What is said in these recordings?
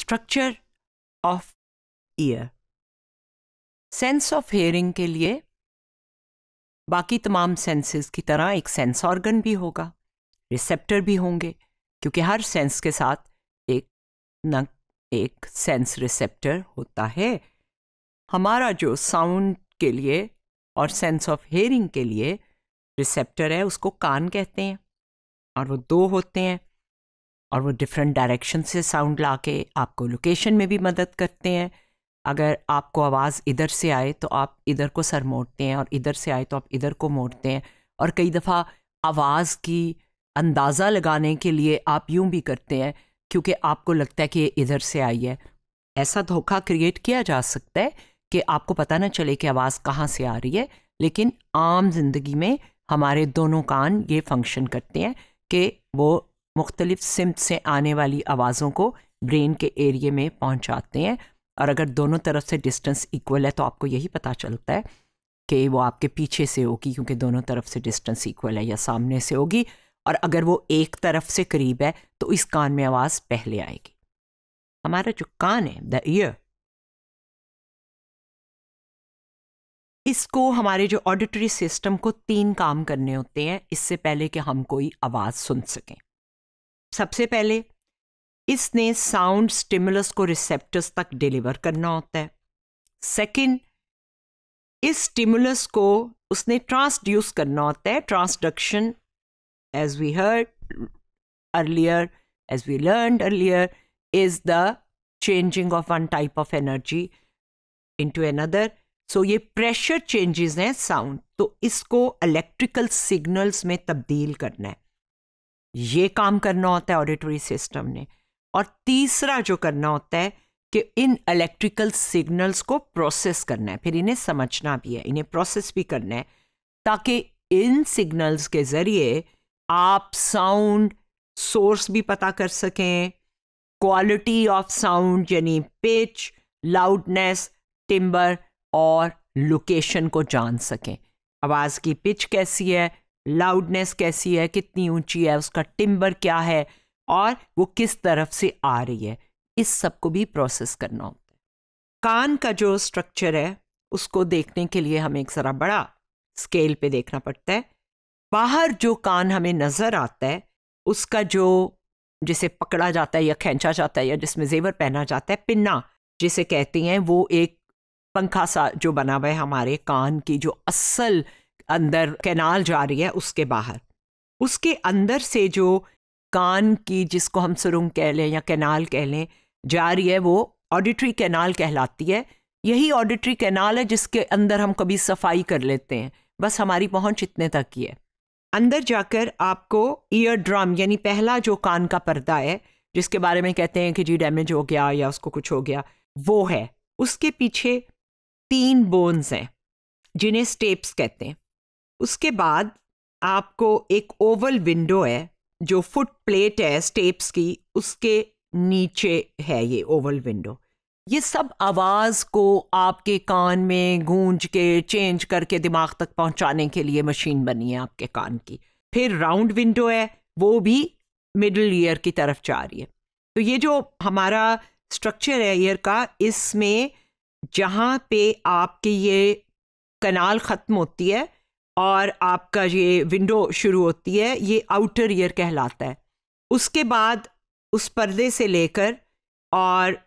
Structure of year. Sense of hearing के लिए बाकी तमाम सेंसेस की तरह एक सेंस ऑर्गन भी होगा, रिसेप्टर भी होंगे, क्योंकि हर सेंस के साथ एक सेंस रिसेप्टर होता है। हमारा जो साउंड के लिए और सेंस ऑफ हेयरिंग के लिए रिसेप्टर है उसको कान कहते हैं, और वो दो होते हैं, और वो डिफरेंट डायरेक्शन से साउंड लाके आपको लोकेशन में भी मदद करते हैं। अगर आपको आवाज़ इधर से आए तो आप इधर को सर मोड़ते हैं, और इधर से आए तो आप इधर को मोड़ते हैं, और कई दफ़ा आवाज़ की अंदाज़ा लगाने के लिए आप यूं भी करते हैं क्योंकि आपको लगता है कि ये इधर से आई है। ऐसा धोखा क्रिएट किया जा सकता है कि आपको पता ना चले कि आवाज़ कहाँ से आ रही है, लेकिन आम जिंदगी में हमारे दोनों कान ये फंक्शन करते हैं कि वो मुख्तलिफ सिमत से आने वाली आवाज़ों को ब्रेन के एरिए में पहुंचाते हैं। और अगर दोनों तरफ से डिस्टेंस इक्वल है तो आपको यही पता चलता है कि वो आपके पीछे से होगी, क्योंकि दोनों तरफ से डिस्टेंस इक्वल है, या सामने से होगी। और अगर वो एक तरफ से करीब है तो इस कान में आवाज़ पहले आएगी। हमारा जो कान है, द ईयर, इसको हमारे जो ऑडिटरी सिस्टम को 3 काम करने होते हैं इससे पहले कि हम कोई आवाज़ सुन सकें। सबसे पहले इसने साउंड स्टिमुलस को रिसेप्टर्स तक डिलीवर करना होता है। सेकंड, इस स्टिमुलस को उसने ट्रांसड्यूस करना होता है। Transduction, as we learned earlier, is the changing of one type of energy into another. So ये प्रेशर चेंजेस हैं साउंड, तो इसको इलेक्ट्रिकल सिग्नल्स में तब्दील करना है, ये काम करना होता है ऑडिटरी सिस्टम ने। और तीसरा जो करना होता है कि इन इलेक्ट्रिकल सिग्नल्स को प्रोसेस करना है, फिर इन्हें समझना भी है, इन्हें प्रोसेस भी करना है, ताकि इन सिग्नल्स के ज़रिए आप साउंड सोर्स भी पता कर सकें, क्वालिटी ऑफ साउंड यानी पिच, लाउडनेस, टिम्बर और लोकेशन को जान सकें। आवाज़ की पिच कैसी है, लाउडनेस कैसी है, कितनी ऊंची है, उसका टिम्बर क्या है, और वो किस तरफ से आ रही है, इस सब को भी प्रोसेस करना होता है। कान का जो स्ट्रक्चर है उसको देखने के लिए हमें एक ज़रा बड़ा स्केल पे देखना पड़ता है। बाहर जो कान हमें नज़र आता है उसका जो जिसे पकड़ा जाता है या खींचा जाता है या जिसमें जेवर पहना जाता है, पिन्ना जिसे कहते हैं, वो एक पंखा सा जो बना हुआ है हमारे कान की जो असल अंदर कैनाल जा रही है उसके बाहर, उसके अंदर से जो कान की जिसको हम सुरंग कह लें या कैनाल कह लें जा रही है, वो ऑडिटरी कैनाल कहलाती है। यही ऑडिटरी कैनाल है जिसके अंदर हम कभी सफाई कर लेते हैं, बस हमारी पहुंच इतने तक ही है। अंदर जाकर आपको ईयर ड्रम यानी पहला जो कान का पर्दा है जिसके बारे में कहते हैं कि जी डैमेज हो गया या उसको कुछ हो गया, वो है। उसके पीछे 3 बोन्स हैं जिन्हें स्टेप्स कहते हैं। उसके बाद आपको एक ओवल विंडो है जो फुट प्लेट है स्टेप्स की, उसके नीचे है ये ओवल विंडो। ये सब आवाज़ को आपके कान में गूंज के चेंज करके दिमाग तक पहुंचाने के लिए मशीन बनी है आपके कान की। फिर राउंड विंडो है, वो भी मिडल ईयर की तरफ जा रही है। तो ये जो हमारा स्ट्रक्चर है ईयर का, इसमें जहाँ पे आपकी ये कनाल ख़त्म होती है और आपका ये विंडो शुरू होती है, ये आउटर ईयर कहलाता है। उसके बाद उस पर्दे से लेकर और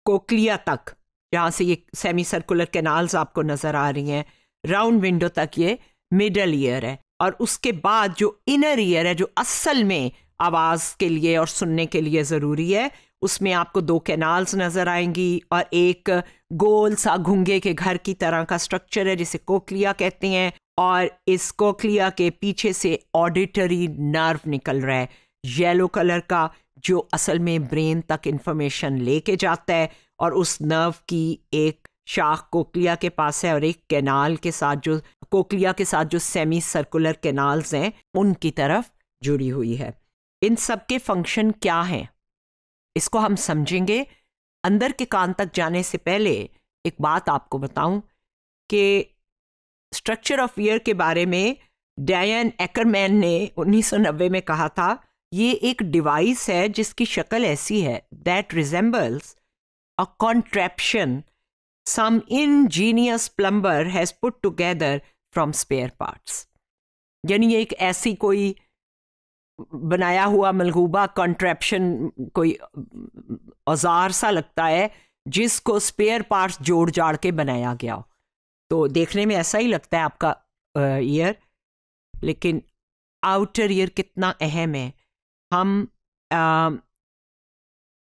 कोक्लिया तक, जहाँ से ये सेमी सर्कुलर कैनाल्स आपको नज़र आ रही हैं, राउंड विंडो तक ये मिडल ईयर है। और उसके बाद जो इनर ईयर है जो असल में आवाज़ के लिए और सुनने के लिए ज़रूरी है, उसमें आपको 2 कैनाल्स नज़र आएंगी और एक गोल सा घुंगे के घर की तरह का स्ट्रक्चर है जिसे कोक्लिया कहते हैं। और इस कोक्लिया के पीछे से ऑडिटरी नर्व निकल रहा है येलो कलर का, जो असल में ब्रेन तक इंफॉर्मेशन लेके जाता है। और उस नर्व की एक शाख कोक्लिया के पास है और एक कैनाल के साथ जो कोक्लिया के साथ जो सेमी सर्कुलर कैनाल्स हैं उनकी तरफ जुड़ी हुई है। इन सब के फंक्शन क्या हैं इसको हम समझेंगे। अंदर के कान तक जाने से पहले एक बात आपको बताऊं कि स्ट्रक्चर ऑफ ईयर के बारे में डायन एकरमैन ने 1990 में कहा था ये एक डिवाइस है जिसकी शक्ल ऐसी है, that resembles a contraption some ingenious plumber has put together from spare parts. यानी ये एक ऐसी कोई बनाया हुआ मलगूबा कॉन्ट्रैप्शन, कोई औजार सा लगता है जिसको स्पेयर पार्ट्स जोड़ जाड़ के बनाया गया हो। तो देखने में ऐसा ही लगता है आपका ईयर, लेकिन आउटर ईयर कितना अहम है। हम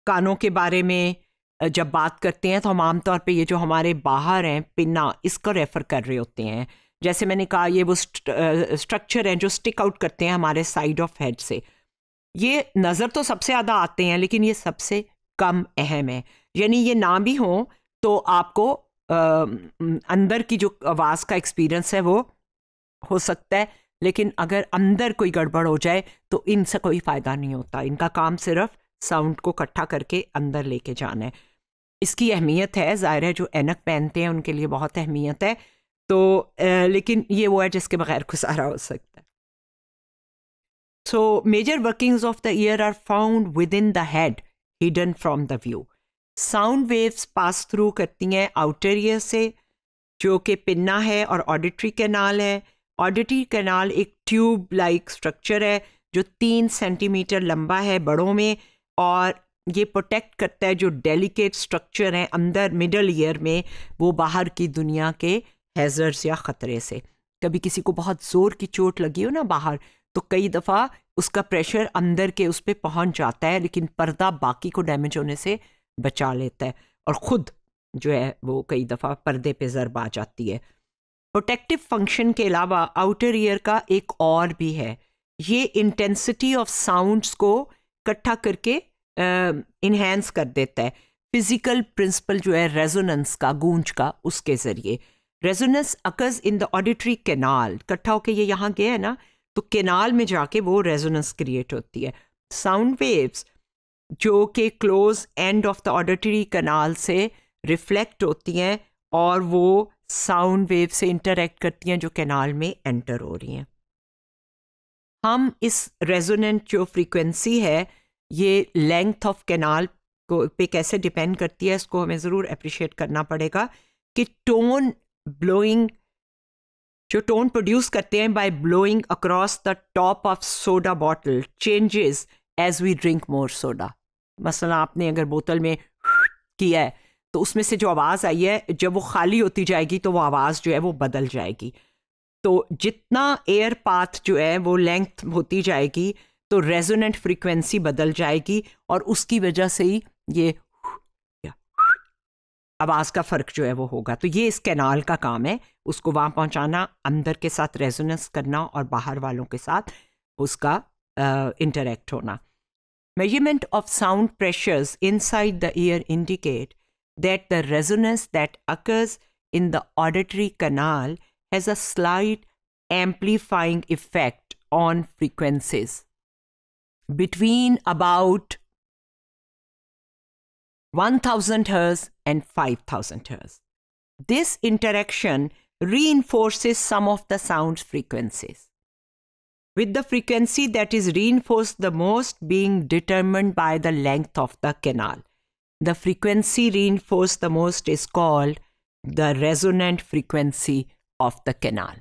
कानों के बारे में जब बात करते हैं तो हम आमतौर पे ये जो हमारे बाहर हैं पिन्ना, इसको रेफर कर रहे होते हैं। जैसे मैंने कहा, ये वो स्ट्रक्चर हैं जो स्टिक आउट करते हैं हमारे साइड ऑफ हेड से। ये नज़र तो सबसे ज़्यादा आते हैं, लेकिन ये सबसे कम अहम है। यानी ये ना भी हो तो आपको अंदर की जो आवाज़ का एक्सपीरियंस है वो हो सकता है, लेकिन अगर अंदर कोई गड़बड़ हो जाए तो इनसे कोई फ़ायदा नहीं होता। इनका काम सिर्फ साउंड को इकट्ठा करके अंदर लेके जाना है। इसकी अहमियत है, ज़ाहिर है जो ऐनक पहनते हैं उनके लिए बहुत अहमियत है। तो लेकिन ये वो है जिसके बगैर गुजारा हो सकता है। So major workings of the ear are found within the head, hidden from the view. Sound waves pass through करती हैं आउटर ईयर से, जो कि पिन्ना है, और ऑडिटरी कैनाल है। ऑडिटरी कैनाल एक ट्यूब लाइक स्ट्रक्चर है जो 3 सेंटीमीटर लंबा है बड़ों में, और ये प्रोटेक्ट करता है जो डेलिकेट स्ट्रक्चर हैं अंदर मिडल ईयर में, वो बाहर की दुनिया के हैजर्ड्स या ख़तरे से। कभी किसी को बहुत ज़ोर की चोट लगी हो ना बाहर, तो कई दफ़ा उसका प्रेशर अंदर के उस पर पहुँच जाता है, लेकिन पर्दा बाकी को डैमेज होने से बचा लेता है, और ख़ुद जो है वो कई दफ़ा पर्दे पे ज़रब आ जाती है। प्रोटेक्टिव फंक्शन के अलावा आउटर ईयर का एक और भी है, ये इंटेंसिटी ऑफ साउंड्स को इकट्ठा करके इन्हेंस कर देता है। फिजिकल प्रिंसिपल जो है रेजोनेंस का, गूंज का, उसके ज़रिए resonance occurs in the auditory canal. इकट्ठा होके ये यहाँ गया है ना, तो कैनाल में जाके वो रेजोनेंस क्रिएट होती है। साउंड वेव्स जो कि close end of the auditory canal से रिफ्लेक्ट होती हैं और वो साउंड वेव से इंटरेक्ट करती हैं जो कैनाल में एंटर हो रही हैं। हम इस रेजोनेंट जो फ्रीक्वेंसी है, ये लेंथ ऑफ कैनाल को पे कैसे डिपेंड करती है, इसको हमें ज़रूर अप्रिशिएट करना पड़ेगा कि टोन ब्लोइंग, जो टोन प्रोड्यूस करते हैं by blowing across the top of soda bottle, changes as we drink more soda. मसला आपने अगर बोतल में किया है तो उसमें से जो आवाज़ आई है, जब वो खाली होती जाएगी तो वो आवाज़ जो है वो बदल जाएगी। तो जितना एयर पाथ जो है वो लेंथ होती जाएगी तो रेजोनेंट फ्रीक्वेंसी बदल जाएगी, और उसकी वजह से ही ये आवाज़ का फ़र्क जो है वो होगा। तो ये इस कैनाल का काम है, उसको वहाँ पहुँचाना, अंदर के साथ रेजोनेंस करना और बाहर वालों के साथ उसका इंटरेक्ट होना। Measurement of sound pressures inside the ear indicate that the resonance that occurs in the auditory canal has a slight amplifying effect on frequencies between about 1000 Hz and 5000 Hz. This interaction reinforces some of the sound's frequencies, with the frequency that is reinforced the most being determined by the length of the canal. The frequency reinforced the most is called the resonant frequency of the canal.